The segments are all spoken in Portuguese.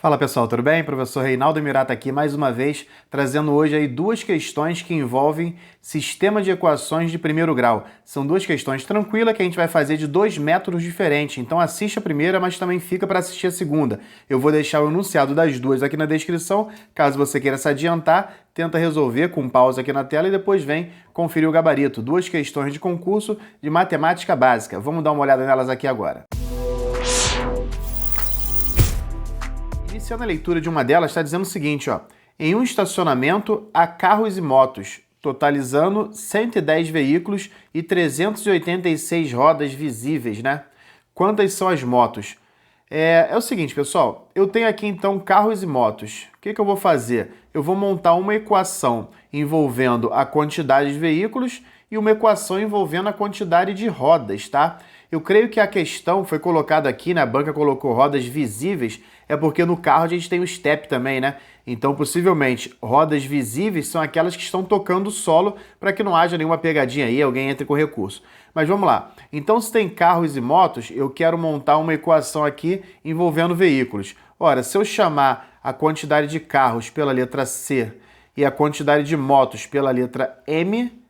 Fala pessoal, tudo bem? Professor Reinaldo Mirata aqui mais uma vez, trazendo hoje aí duas questões que envolvem sistema de equações de primeiro grau. São duas questões tranquilas que a gente vai fazer de dois métodos diferentes, então assiste a primeira, mas também fica para assistir a segunda. Eu vou deixar o enunciado das duas aqui na descrição, caso você queira se adiantar, tenta resolver com pausa aqui na tela e depois vem conferir o gabarito. Duas questões de concurso de matemática básica. Vamos dar uma olhada nelas aqui agora. Iniciando a leitura de uma delas, está dizendo o seguinte, ó. Em um estacionamento há carros e motos, totalizando 110 veículos e 386 rodas visíveis, né? Quantas são as motos? É o seguinte, pessoal, eu tenho aqui então carros e motos. O que eu vou fazer? Eu vou montar uma equação envolvendo a quantidade de veículos e uma equação envolvendo a quantidade de rodas, tá? Eu creio que a questão foi colocada aqui, né? A banca colocou rodas visíveis, é porque no carro a gente tem o step também, né? Então, possivelmente, rodas visíveis são aquelas que estão tocando o solo para que não haja nenhuma pegadinha aí, alguém entre com recurso. Mas vamos lá. Então, se tem carros e motos, eu quero montar uma equação aqui envolvendo veículos. Ora, se eu chamar a quantidade de carros pela letra C e a quantidade de motos pela letra M,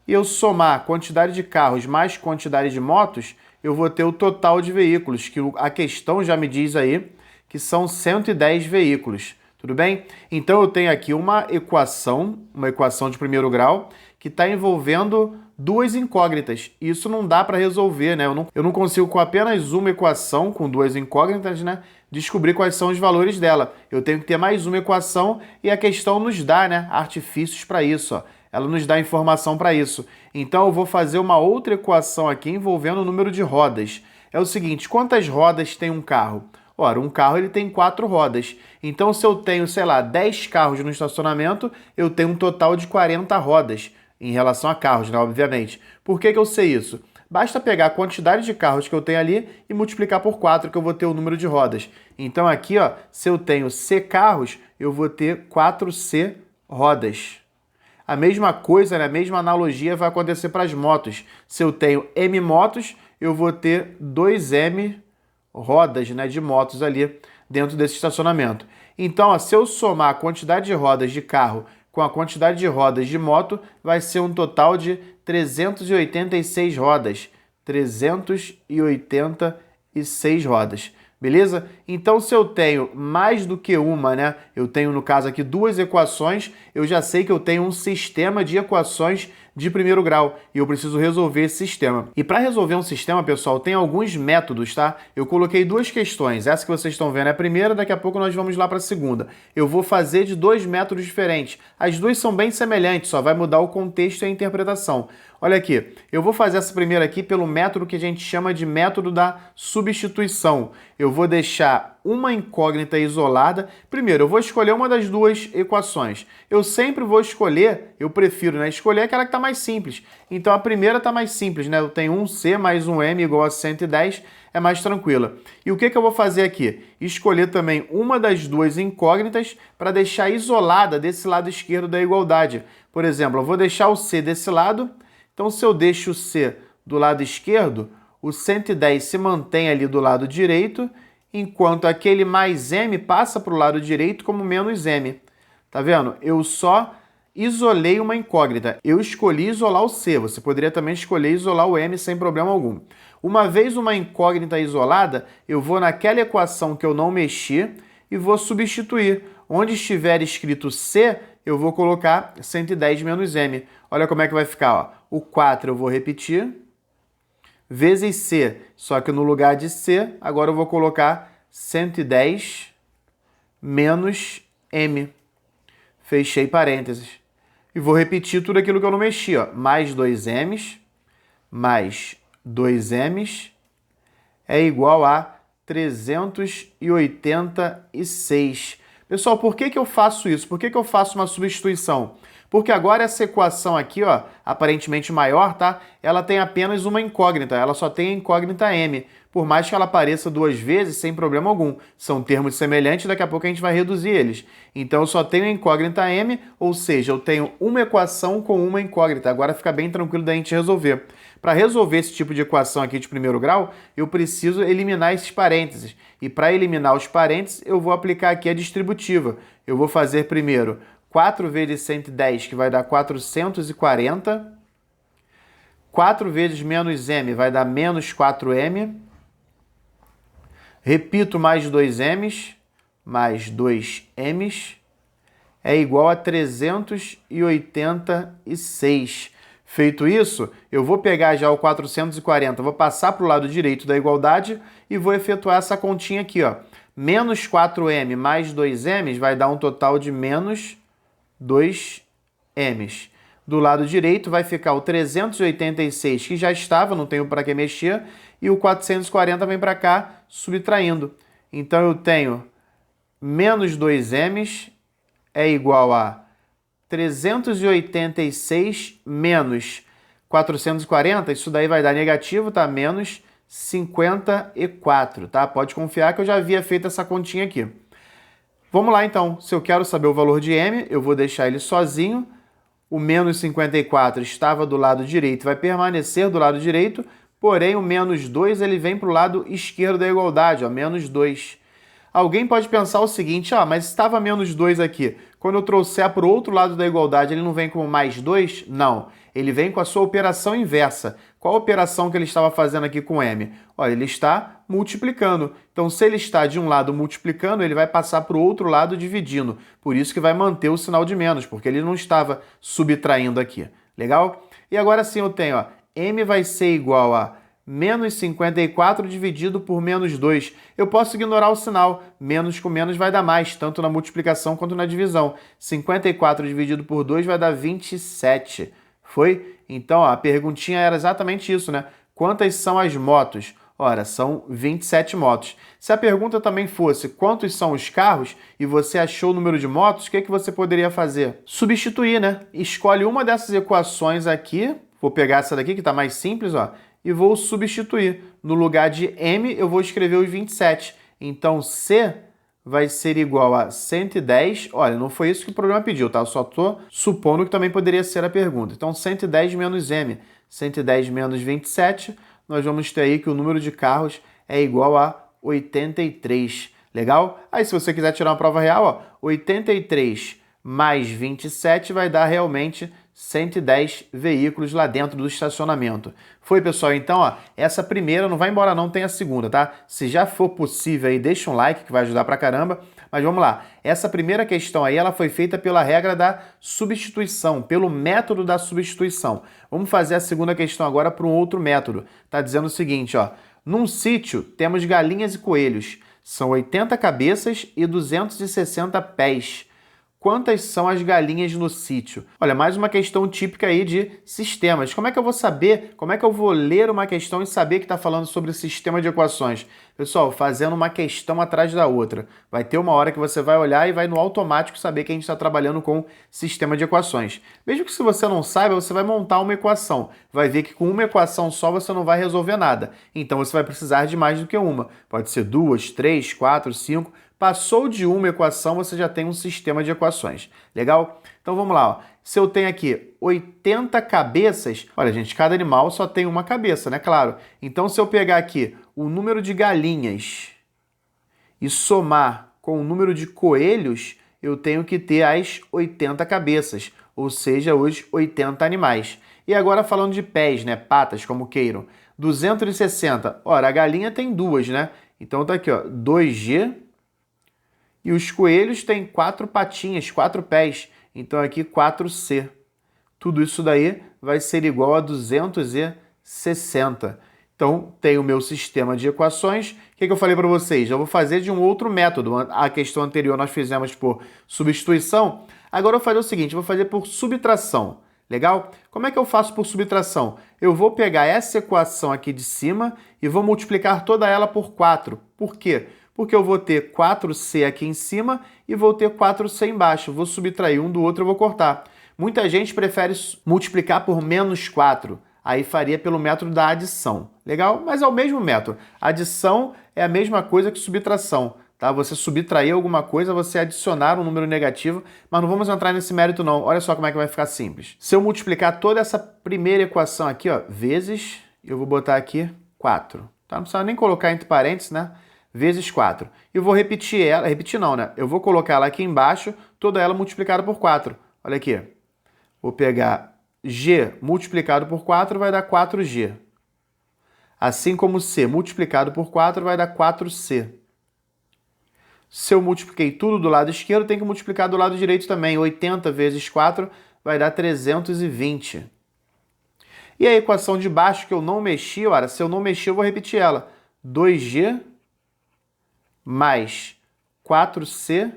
e eu somar a quantidade de carros mais quantidade de motos, eu vou ter o total de veículos, que a questão já me diz aí que são 110 veículos. Tudo bem? Então eu tenho aqui uma equação de primeiro grau, que está envolvendo duas incógnitas. Isso não dá para resolver, né? Eu não consigo, com apenas uma equação, com duas incógnitas, né, descobrir quais são os valores dela. Eu tenho que ter mais uma equação e a questão nos dá, né, artifícios para isso, ó. Ela nos dá informação para isso. Então eu vou fazer uma outra equação aqui envolvendo o número de rodas. É o seguinte, quantas rodas tem um carro? Ora, um carro ele tem 4 rodas. Então se eu tenho, sei lá, 10 carros no estacionamento, eu tenho um total de 40 rodas em relação a carros, né, obviamente. Por que eu sei isso? Basta pegar a quantidade de carros que eu tenho ali e multiplicar por 4, que eu vou ter o número de rodas. Então aqui, ó, se eu tenho C carros, eu vou ter 4C rodas. A mesma coisa, né, a mesma analogia vai acontecer para as motos. Se eu tenho M motos, eu vou ter 2M rodas, né, de motos ali dentro desse estacionamento. Então, ó, se eu somar a quantidade de rodas de carro com a quantidade de rodas de moto, vai ser um total de 386 rodas. 386 rodas. Beleza? Então, se eu tenho mais do que uma, né? Eu tenho, no caso aqui, duas equações, eu já sei que eu tenho um sistema de equações de primeiro grau e eu preciso resolver esse sistema. E para resolver um sistema, pessoal, tem alguns métodos, tá? Eu coloquei duas questões. Essa que vocês estão vendo é a primeira, daqui a pouco nós vamos lá para a segunda. Eu vou fazer de dois métodos diferentes. As duas são bem semelhantes, só vai mudar o contexto e a interpretação. Olha aqui, eu vou fazer essa primeira aqui pelo método que a gente chama de método da substituição. Eu vou deixar uma incógnita isolada. Primeiro, eu vou escolher uma das duas equações. Eu sempre vou escolher, eu prefiro, né, escolher aquela que está mais simples. Então, a primeira está mais simples, né? Eu tenho um C mais um M igual a 110, é mais tranquila. E o que eu vou fazer aqui? Escolher também uma das duas incógnitas para deixar isolada desse lado esquerdo da igualdade. Por exemplo, eu vou deixar o C desse lado. Então, se eu deixo o C do lado esquerdo, o 110 se mantém ali do lado direito, enquanto aquele mais M passa para o lado direito como menos M. Tá vendo? Eu só isolei uma incógnita. Eu escolhi isolar o C. Você poderia também escolher isolar o M sem problema algum. Uma vez uma incógnita isolada, eu vou naquela equação que eu não mexi e vou substituir. Onde estiver escrito C, eu vou colocar 110 menos M. Olha como é que vai ficar, ó. O 4 eu vou repetir, vezes C, só que no lugar de C, agora eu vou colocar 110 menos M. Fechei parênteses. E vou repetir tudo aquilo que eu não mexi, ó. Mais 2M's, mais 2M's é igual a 386. Pessoal, por que eu faço isso? Por que eu faço uma substituição? Porque agora essa equação aqui, ó, aparentemente maior, tá? Ela tem apenas uma incógnita, ela só tem a incógnita M. por mais que ela apareça duas vezes, sem problema algum. São termos semelhantes, daqui a pouco a gente vai reduzir eles. Então eu só tenho a incógnita m, ou seja, eu tenho uma equação com uma incógnita. Agora fica bem tranquilo da gente resolver. Para resolver esse tipo de equação aqui de primeiro grau, eu preciso eliminar esses parênteses. E para eliminar os parênteses, eu vou aplicar aqui a distributiva. Eu vou fazer primeiro 4 vezes 110, que vai dar 440. 4 vezes menos m vai dar menos 4m. Repito, mais 2m's, mais 2m's, é igual a 386. Feito isso, eu vou pegar já o 440, vou passar para o lado direito da igualdade e vou efetuar essa continha aqui, ó. Menos 4m mais 2m's vai dar um total de menos 2m's. Do lado direito vai ficar o 386, que já estava, não tenho para que mexer, e o 440 vem para cá, subtraindo. Então eu tenho menos 2m's é igual a 386 menos 440, isso daí vai dar negativo, tá? Menos 54, tá? Pode confiar que eu já havia feito essa continha aqui. Vamos lá, então. Se eu quero saber o valor de m, eu vou deixar ele sozinho. O menos 54 estava do lado direito, vai permanecer do lado direito, porém o menos 2 ele vem para o lado esquerdo da igualdade, ó, menos 2. Alguém pode pensar o seguinte, mas estava menos 2 aqui. Quando eu trouxer para o outro lado da igualdade, ele não vem como mais 2? Não. Ele vem com a sua operação inversa. Qual a operação que ele estava fazendo aqui com m? Olha, ele está multiplicando. Então, se ele está de um lado multiplicando, ele vai passar para o outro lado dividindo. Por isso que vai manter o sinal de menos, porque ele não estava subtraindo aqui. Legal? E agora sim eu tenho, ó, m vai ser igual a menos 54 dividido por menos 2. Eu posso ignorar o sinal. Menos com menos vai dar mais, tanto na multiplicação quanto na divisão. 54 dividido por 2 vai dar 27. Foi? Então, ó, a perguntinha era exatamente isso, né? Quantas são as motos? Ora, são 27 motos. Se a pergunta também fosse quantos são os carros e você achou o número de motos, o que você poderia fazer? Substituir, né? Escolhe uma dessas equações aqui. Vou pegar essa daqui que está mais simples, ó, e vou substituir. No lugar de m, eu vou escrever os 27. Então, C vai ser igual a 110. Olha, não foi isso que o programa pediu, tá? Eu só estou supondo que também poderia ser a pergunta. Então, 110 menos m. 110 menos 27, nós vamos ter aí que o número de carros é igual a 83. Legal? Aí, se você quiser tirar uma prova real, ó, 83 mais 27 vai dar realmente 110 veículos lá dentro do estacionamento. Foi, pessoal? Então, ó, essa primeira não vai embora não, tem a segunda, tá? Se já for possível aí, deixa um like que vai ajudar pra caramba. Mas vamos lá. Essa primeira questão aí, ela foi feita pela regra da substituição, pelo método da substituição. Vamos fazer a segunda questão agora por um outro método. Tá dizendo o seguinte, ó. Num sítio, temos galinhas e coelhos. São 80 cabeças e 260 pés. Quantas são as galinhas no sítio? Olha, mais uma questão típica aí de sistemas. Como é que eu vou saber, como é que eu vou ler uma questão e saber que está falando sobre o sistema de equações? Pessoal, fazendo uma questão atrás da outra. Vai ter uma hora que você vai olhar e vai no automático saber que a gente está trabalhando com sistema de equações. Mesmo que se você não saiba, você vai montar uma equação. Vai ver que com uma equação só você não vai resolver nada. Então você vai precisar de mais do que uma. Pode ser 2, 3, 4, 5... Passou de uma equação, você já tem um sistema de equações. Legal? Então vamos lá. Ó. Se eu tenho aqui 80 cabeças, olha, gente, cada animal só tem uma cabeça, né? Claro. Então, se eu pegar aqui o número de galinhas e somar com o número de coelhos, eu tenho que ter as 80 cabeças, ou seja, os 80 animais. E agora falando de pés, né? Patas, como queiram. 260. Ora, a galinha tem duas, né? Então tá aqui, ó, 2G. E os coelhos têm 4 patinhas, 4 pés. Então aqui 4C. Tudo isso daí vai ser igual a 260. Então tem o meu sistema de equações. O que eu falei para vocês? Eu vou fazer de um outro método. A questão anterior nós fizemos por substituição. Agora eu vou fazer o seguinte, eu vou fazer por subtração. Legal? Como é que eu faço por subtração? Eu vou pegar essa equação aqui de cima e vou multiplicar toda ela por 4. Por quê? Porque eu vou ter 4C aqui em cima e vou ter 4C embaixo. Vou subtrair um do outro, eu vou cortar. Muita gente prefere multiplicar por menos 4. Aí faria pelo método da adição. Legal? Mas é o mesmo método. Adição é a mesma coisa que subtração. Tá? Você subtrair alguma coisa, você adicionar um número negativo, mas não vamos entrar nesse mérito não. Olha só como é que vai ficar simples. Se eu multiplicar toda essa primeira equação aqui, ó, vezes, eu vou botar aqui 4. Tá? Não precisa nem colocar entre parênteses, né? Vezes 4. E eu vou repetir ela, repetir não, né? Eu vou colocar ela aqui embaixo, toda ela multiplicada por 4. Olha aqui. Vou pegar G multiplicado por 4 vai dar 4G. Assim como C multiplicado por 4 vai dar 4C. Se eu multipliquei tudo do lado esquerdo, tem que multiplicar do lado direito também. 80 vezes 4 vai dar 320. E a equação de baixo que eu não mexi, olha, se eu não mexer, eu vou repetir ela. 2G mais 4C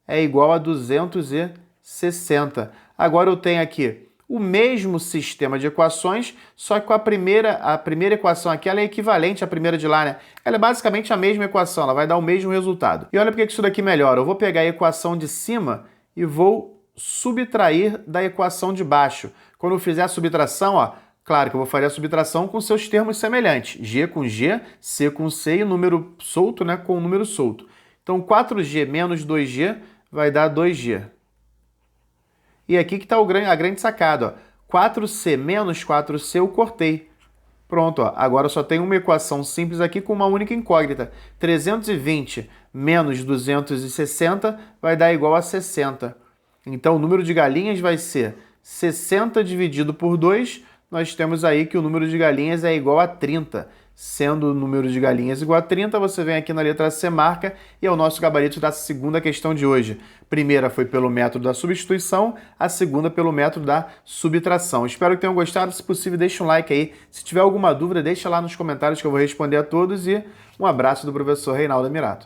é igual a 260. Agora eu tenho aqui o mesmo sistema de equações, só que com a primeira equação aqui ela é equivalente à primeira de lá, né? Ela é basicamente a mesma equação, ela vai dar o mesmo resultado. E olha porque isso daqui melhora. Eu vou pegar a equação de cima e vou subtrair da equação de baixo. Quando eu fizer a subtração, ó, claro que eu vou fazer a subtração com seus termos semelhantes. G com G, C com C e número solto, né, com número solto. Então 4G menos 2G vai dar 2G. E aqui que está a grande sacada, ó. 4C menos 4C eu cortei. Pronto, ó. Agora eu só tenho uma equação simples aqui com uma única incógnita. 320 menos 260 vai dar igual a 60. Então o número de galinhas vai ser 60 dividido por 2, nós temos aí que o número de galinhas é igual a 30. Sendo o número de galinhas igual a 30, você vem aqui na letra C, marca, e é o nosso gabarito da segunda questão de hoje. A primeira foi pelo método da substituição, a segunda pelo método da subtração. Espero que tenham gostado. Se possível, deixa um like aí. Se tiver alguma dúvida, deixa lá nos comentários que eu vou responder a todos. E um abraço do professor Reinaldo Amirato.